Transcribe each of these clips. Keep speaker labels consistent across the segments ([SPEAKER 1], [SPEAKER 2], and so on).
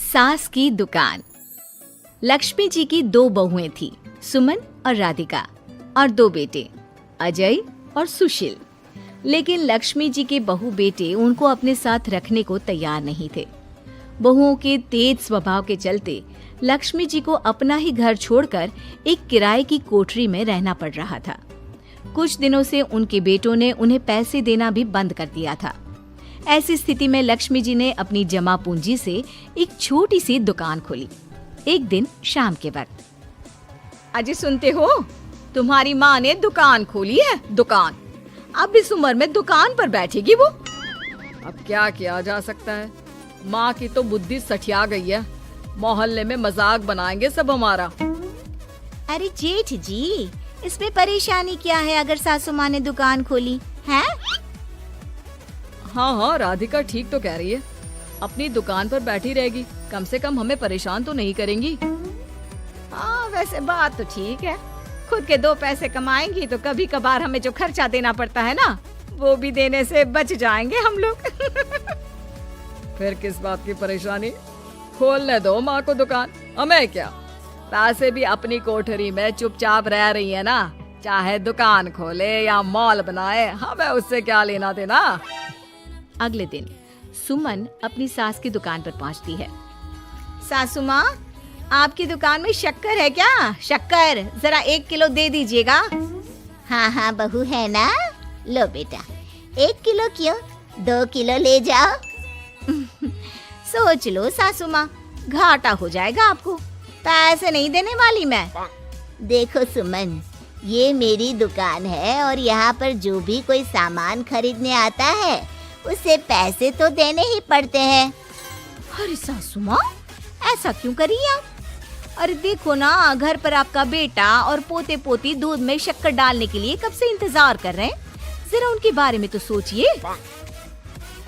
[SPEAKER 1] सास की दुकान। लक्ष्मी जी की 2 बहुएं थी, सुमन और राधिका, और 2 बेटे, अजय और सुशील। लेकिन लक्ष्मी जी के बहू बेटे उनको अपने साथ रखने को तैयार नहीं थे। बहुओं के तेज स्वभाव के चलते लक्ष्मी जी को अपना ही घर छोड़कर एक किराए की कोठरी में रहना पड़ रहा था। कुछ दिनों से उनके बेटों ने उन्हें पैसे देना भी बंद कर दिया था। ऐसी स्थिति में लक्ष्मी जी ने अपनी जमा पूंजी से एक छोटी सी दुकान खोली। एक दिन शाम के वक्त,
[SPEAKER 2] अजय सुनते हो, तुम्हारी माँ ने दुकान खोली है। दुकान अब इस उम्र में दुकान पर बैठेगी वो। अब क्या किया जा सकता है, माँ की तो बुद्धि सठिया गई है। मोहल्ले में मजाक बनाएंगे सब हमारा।
[SPEAKER 3] अरे जेठ जी, इसमें परेशानी क्या है अगर सासू माँ ने दुकान खोली है?
[SPEAKER 2] हाँ, राधिका ठीक तो कह रही है। अपनी दुकान पर बैठी रहेगी, कम से कम हमें परेशान तो नहीं करेंगी। हाँ, वैसे बात तो ठीक है। खुद के 2 पैसे कमाएंगी तो कभी कभार हमें जो खर्चा देना पड़ता है ना, वो भी देने से बच जाएंगे हम लोग। फिर किस बात की परेशानी, खोलने दो माँ को दुकान, हमें क्या। पैसे भी अपनी कोठरी में चुपचाप रह रही है ना, चाहे दुकान खोले या मॉल बनाए, हमें उससे क्या लेना देना।
[SPEAKER 1] अगले दिन सुमन अपनी सास की दुकान पर पहुंचती है।
[SPEAKER 3] सासू माँ, आपकी दुकान में शक्कर है क्या? शक्कर जरा 1 किलो दे दीजिएगा। हाँ हाँ बहू, है ना, लो बेटा। 1 किलो क्यों, 2 किलो ले जाओ। सोच लो सासू माँ, घाटा हो जाएगा आपको। पैसे नहीं देने वाली मैं। देखो सुमन, ये मेरी दुकान है और यहाँ पर जो भी कोई सामान खरीदने आता है उसे पैसे तो देने ही पड़ते हैं।
[SPEAKER 1] अरे सासू माँ, ऐसा क्यों करी आप?
[SPEAKER 3] अरे देखो ना, घर पर आपका बेटा और पोते पोती दूध में शक्कर डालने के लिए कब से इंतजार कर रहे हैं। जरा उनके बारे में तो सोचिए।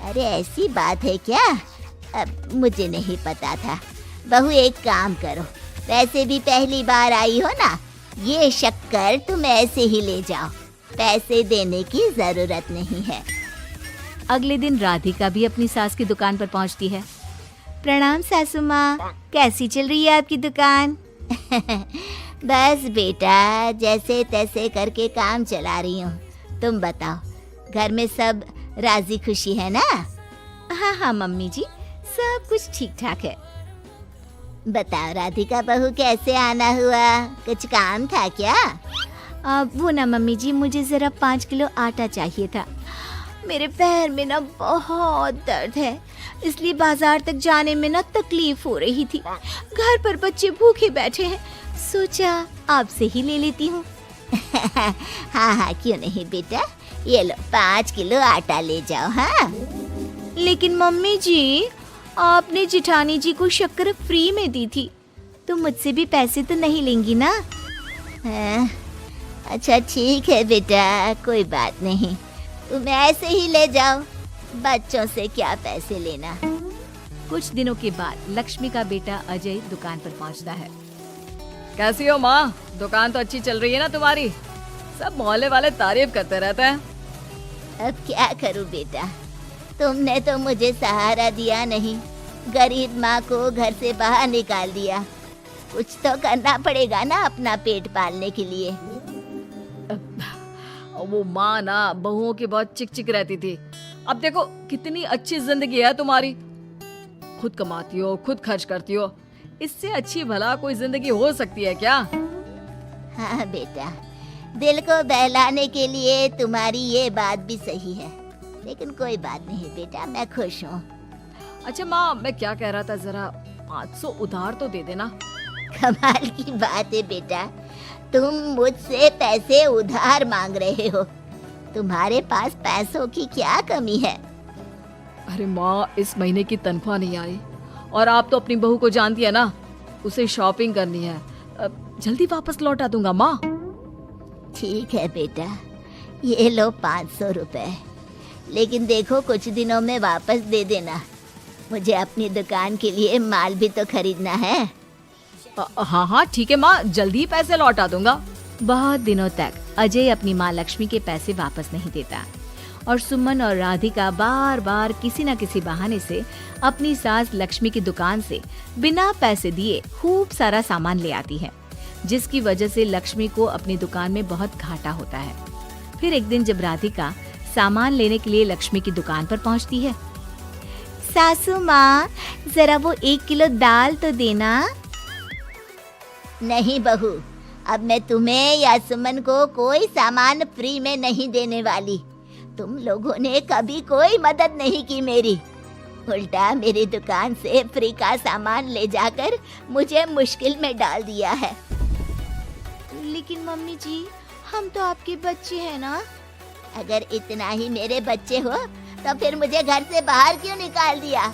[SPEAKER 3] अरे ऐसी बात है क्या? अब मुझे नहीं पता था। बहू एक काम करो, वैसे भी पहली बार आई हो ना, ये शक्कर तुम ऐसे ही ले जाओ, पैसे देने की जरूरत नहीं है।
[SPEAKER 1] अगले दिन राधिका भी अपनी सास की दुकान पर पहुंचती है।
[SPEAKER 3] प्रणाम सासू माँ, कैसी चल रही है आपकी दुकान? बस बेटा, जैसे तैसे करके काम चला रही हूँ। तुम बताओ, घर में सब राजी खुशी है ना?
[SPEAKER 1] हाँ हाँ मम्मी जी, सब कुछ ठीक ठाक है।
[SPEAKER 3] बताओ राधिका बहू, कैसे आना हुआ? कुछ काम था क्या?
[SPEAKER 1] वो ना मम्मी जी, मुझे जरा 5 किलो आटा चाहिए था।
[SPEAKER 3] मेरे पैर में ना बहुत दर्द है, इसलिए बाजार तक जाने में ना तकलीफ हो रही थी। घर पर बच्चे भूखे बैठे हैं, सोचा आपसे ही ले लेती हूँ। हाँ हाँ, क्यों नहीं बेटा, ये लो 5 किलो आटा ले जाओ। हाँ,
[SPEAKER 1] लेकिन मम्मी जी, आपने जिठानी जी को शक्कर फ्री में दी थी, तो मुझसे भी पैसे तो नहीं लेंगी ना?
[SPEAKER 3] हाँ, अच्छा ठीक है बेटा, कोई बात नहीं, तुम ऐसे ही ले जाओ, बच्चों से क्या पैसे लेना।
[SPEAKER 1] कुछ दिनों के बाद लक्ष्मी का बेटा अजय दुकान पर पहुंचता है।
[SPEAKER 2] कैसी हो माँ, दुकान तो अच्छी चल रही है ना तुम्हारी? सब मोहल्ले वाले तारीफ करते रहते हैं।
[SPEAKER 3] अब क्या करूं बेटा, तुमने तो मुझे सहारा दिया नहीं, गरीब माँ को घर से बाहर निकाल दिया। कुछ तो करना पड़ेगा ना अपना पेट पालने के लिए।
[SPEAKER 2] वो माँ ना बहुओं की बहुत चिक चिक रहती थी। अब देखो कितनी अच्छी जिंदगी है तुम्हारी, खुद कमाती हो, खुद खर्च करती हो। इससे अच्छी भला कोई जिंदगी हो सकती है क्या?
[SPEAKER 3] हाँ बेटा, दिल को बहलाने के लिए तुम्हारी ये बात भी सही है, लेकिन कोई बात नहीं बेटा, मैं खुश हूँ।
[SPEAKER 2] अच्छा माँ, मैं क्या कह रहा था, जरा 500 उधार तो दे देना।
[SPEAKER 3] कमाल की बात है बेटा, तुम मुझसे पैसे उधार मांग रहे हो। तुम्हारे पास पैसों की क्या कमी है?
[SPEAKER 2] अरे माँ, इस महीने की तनख्वाह नहीं आई और आप तो अपनी बहू को जानती है ना, उसे शॉपिंग करनी है। जल्दी वापस लौटा दूंगा माँ।
[SPEAKER 3] ठीक है बेटा, ये लो 500 रुपए, लेकिन देखो कुछ दिनों में वापस दे देना, मुझे अपनी दुकान के लिए माल भी तो खरीदना है।
[SPEAKER 2] हाँ हाँ ठीक है माँ, जल्दी पैसे लौटा दूंगा।
[SPEAKER 1] बहुत दिनों तक अजय अपनी माँ लक्ष्मी के पैसे वापस नहीं देता। और सुमन और राधिका बार बार किसी न किसी बहाने से अपनी सास लक्ष्मी की दुकान से बिना पैसे दिए खूब सारा सामान ले आती है, जिसकी वजह से लक्ष्मी को अपनी दुकान में बहुत घाटा होता है। फिर एक दिन जब राधिका सामान लेने के लिए लक्ष्मी की दुकान पर पहुंचती है।
[SPEAKER 3] सासू माँ, जरा वो 1 किलो दाल तो देना। नहीं बहू, अब मैं तुम्हें या सुमन को कोई सामान फ्री में नहीं देने वाली। तुम लोगों ने कभी कोई मदद नहीं की मेरी, उल्टा मेरी दुकान से फ्री का सामान ले जाकर मुझे मुश्किल में डाल दिया है। लेकिन मम्मी जी, हम तो आपके बच्चे हैं ना। अगर इतना ही मेरे बच्चे हो तो फिर मुझे घर से बाहर क्यों निकाल दिया?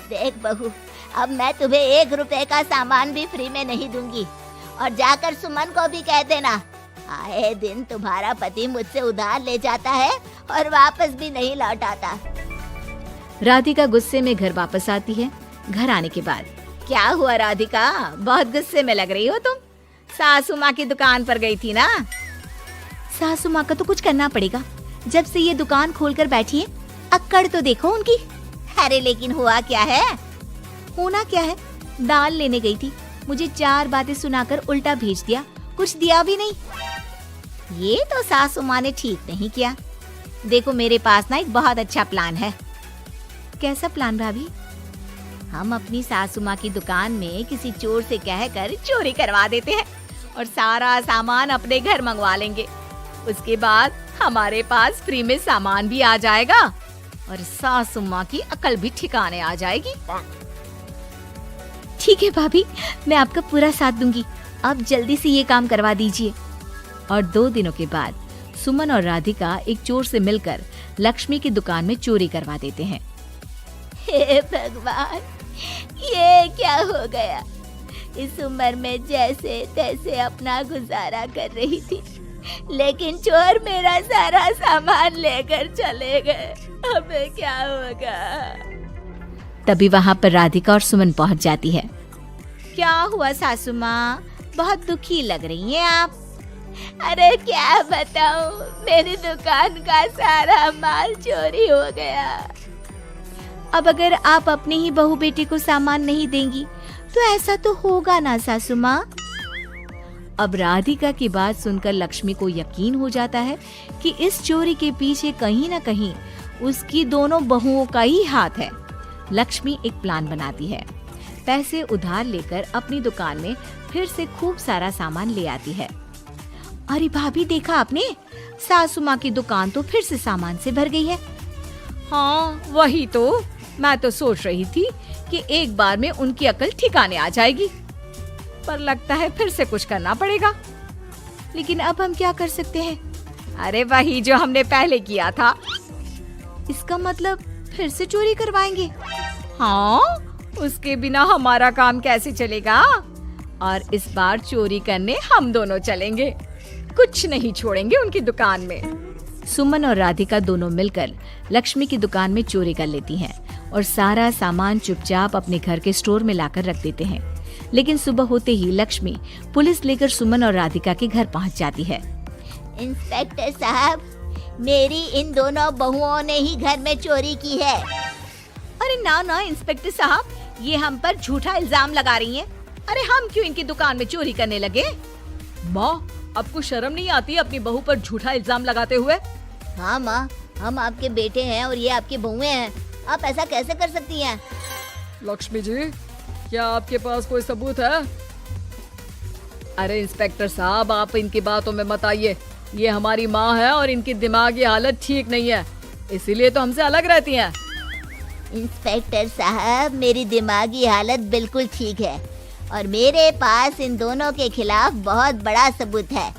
[SPEAKER 3] देख बहू, अब मैं तुम्हें 1 रुपए का सामान भी फ्री में नहीं दूंगी। और जाकर सुमन को भी कह देना, आए दिन तुम्हारा पति मुझसे उधार ले जाता है और वापस भी नहीं लौट आता।
[SPEAKER 1] राधिका गुस्से में घर वापस आती है। घर आने के बाद,
[SPEAKER 2] क्या हुआ राधिका, बहुत गुस्से में लग रही हो तुम? सासू माँ की दुकान पर गई थी ना?
[SPEAKER 3] सासू माँ का तो कुछ करना पड़ेगा, जब से ये दुकान खोलकर बैठी है। अक्कड़ तो देखो उनकी। अरे लेकिन हुआ क्या है? होना क्या है, दाल लेने गई थी, मुझे 4 बातें सुनाकर उल्टा भेज दिया, कुछ दिया भी नहीं। ये तो सासू माँ ने ठीक नहीं किया। देखो मेरे पास ना एक बहुत अच्छा प्लान है।
[SPEAKER 1] कैसा प्लान भाभी?
[SPEAKER 3] हम अपनी सासू माँ की दुकान में किसी चोर से कहकर चोरी करवा देते हैं
[SPEAKER 2] और सारा सामान अपने घर मंगवा लेंगे। उसके बाद हमारे पास फ्री में सामान भी आ जाएगा और सासू माँ की अकल भी ठिकाने आ जाएगी।
[SPEAKER 1] ठीक है भाभी, मैं आपका पूरा साथ दूंगी। आप जल्दी से ये काम करवा दीजिए। और 2 दिनों के बाद सुमन और राधिका एक चोर से मिलकर लक्ष्मी की दुकान में चोरी करवा देते हैं।
[SPEAKER 3] हे भगवान, ये क्या हो गया? इस उम्र में जैसे तैसे अपना गुजारा कर रही थी, लेकिन चोर मेरा सारा सामान लेकर चले गए। हमें क्या होगा?
[SPEAKER 1] तभी वहाँ पर राधिका और सुमन पहुँच जाती है।
[SPEAKER 3] क्या हुआ सासू माँ, बहुत दुखी लग रही हैं आप। अरे क्या बताऊं, मेरी दुकान का सारा माल चोरी हो गया।
[SPEAKER 1] अब अगर आप अपने ही बहू बेटे को सामान नहीं देंगी तो ऐसा तो होगा ना सासू माँ। अब राधिका की बात सुनकर लक्ष्मी को यकीन हो जाता है कि इस चोरी के पीछे कहीं न कहीं उसकी दोनों बहुओं का ही हाथ है। लक्ष्मी एक प्लान बनाती है। पैसे उधार लेकर अपनी दुकान में फिर से खूब सारा सामान ले आती है।
[SPEAKER 3] अरे भाभी, देखा आपने, सासू माँ की दुकान तो फिर से सामान से भर गई है।
[SPEAKER 2] हाँ वही तो, मैं तो सोच रही थी कि एक बार में उनकी अकल ठिकाने आ जाएगी, पर लगता है फिर से कुछ करना पड़ेगा।
[SPEAKER 1] लेकिन अब हम क्या कर सकते हैं?
[SPEAKER 2] अरे वही जो हमने पहले किया था।
[SPEAKER 1] इसका मतलब फिर से चोरी करवाएंगे?
[SPEAKER 2] हाँ, उसके बिना हमारा काम कैसे चलेगा? और इस बार चोरी करने हम दोनों चलेंगे, कुछ नहीं छोड़ेंगे उनकी दुकान में।
[SPEAKER 1] सुमन और राधिका दोनों मिलकर लक्ष्मी की दुकान में चोरी कर लेती हैं और सारा सामान चुपचाप अपने घर के स्टोर में लाकर रख देते हैं। लेकिन सुबह होते ही लक्ष्मी पुलिस लेकर सुमन और राधिका के घर पहुंच जाती है।
[SPEAKER 3] इंस्पेक्टर साहब, मेरी इन दोनों बहुओं ने ही घर में चोरी की है।
[SPEAKER 2] अरे ना ना इंस्पेक्टर साहब, ये हम पर झूठा इल्जाम लगा रही हैं। अरे हम क्यों इनकी दुकान में चोरी करने लगे? माँ, आपको शर्म नहीं आती अपनी बहू पर झूठा इल्जाम लगाते हुए?
[SPEAKER 3] हाँ माँ, हम आपके बेटे हैं और ये आपकी बहुएं हैं, आप ऐसा कैसे कर सकती हैं?
[SPEAKER 2] लक्ष्मी जी, क्या आपके पास कोई सबूत है? अरे इंस्पेक्टर साहब, आप इनकी बातों में मत आइए। ये हमारी माँ है और इनकी दिमागी हालत ठीक नहीं है, इसीलिए तो हमसे अलग रहती हैं।
[SPEAKER 3] इंस्पेक्टर साहब, मेरी दिमागी हालत बिल्कुल ठीक है और मेरे पास इन दोनों के खिलाफ बहुत बड़ा सबूत है।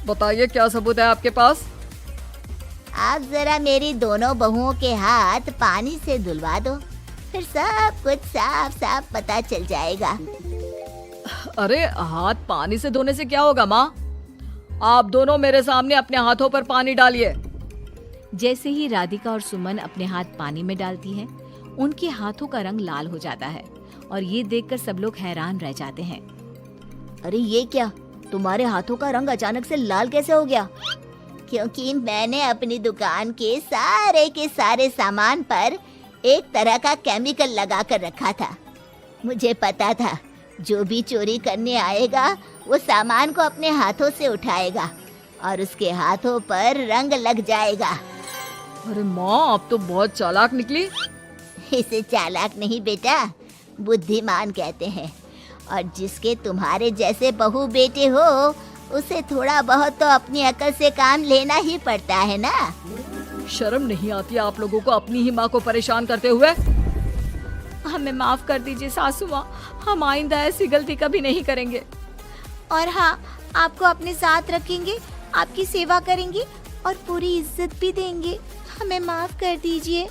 [SPEAKER 2] बताइए क्या सबूत है आपके पास?
[SPEAKER 3] आप जरा मेरी दोनों बहुओं के हाथ पानी से धुलवा दो, फिर सब कुछ साफ साफ पता चल जाएगा।
[SPEAKER 2] अरे हाथ पानी से धोने से क्या होगा माँ? आप दोनों मेरे सामने अपने हाथों पर पानी डालिए।
[SPEAKER 1] जैसे ही राधिका और सुमन अपने हाथ पानी में डालती हैं, उनके हाथों का रंग लाल हो जाता है और ये देखकर सब लोग हैरान रह जाते हैं।
[SPEAKER 3] अरे ये क्या, तुम्हारे हाथों का रंग अचानक से लाल कैसे हो गया? क्योंकि मैंने अपनी दुकान के सारे सामान पर एक तरह का केमिकल लगा कर रखा था। मुझे पता था जो भी चोरी करने आएगा वो सामान को अपने हाथों से उठाएगा और उसके हाथों पर रंग लग जाएगा।
[SPEAKER 2] अरे माँ, आप तो बहुत चालाक निकली।
[SPEAKER 3] इसे चालाक नहीं बेटा, बुद्धिमान कहते हैं। और जिसके तुम्हारे जैसे बहू बेटे हो उसे थोड़ा बहुत तो अपनी अकल से काम लेना ही पड़ता है ना।
[SPEAKER 2] शर्म नहीं आती आप लोगों को अपनी ही माँ को परेशान करते हुए?
[SPEAKER 1] हमें माफ कर दीजिए सासू माँ, हम आइंदा ऐसी गलती कभी नहीं करेंगे।
[SPEAKER 3] और हाँ, आपको अपने साथ रखेंगे, आपकी सेवा करेंगे और पूरी इज्जत भी देंगे। हमें माफ कर दीजिए।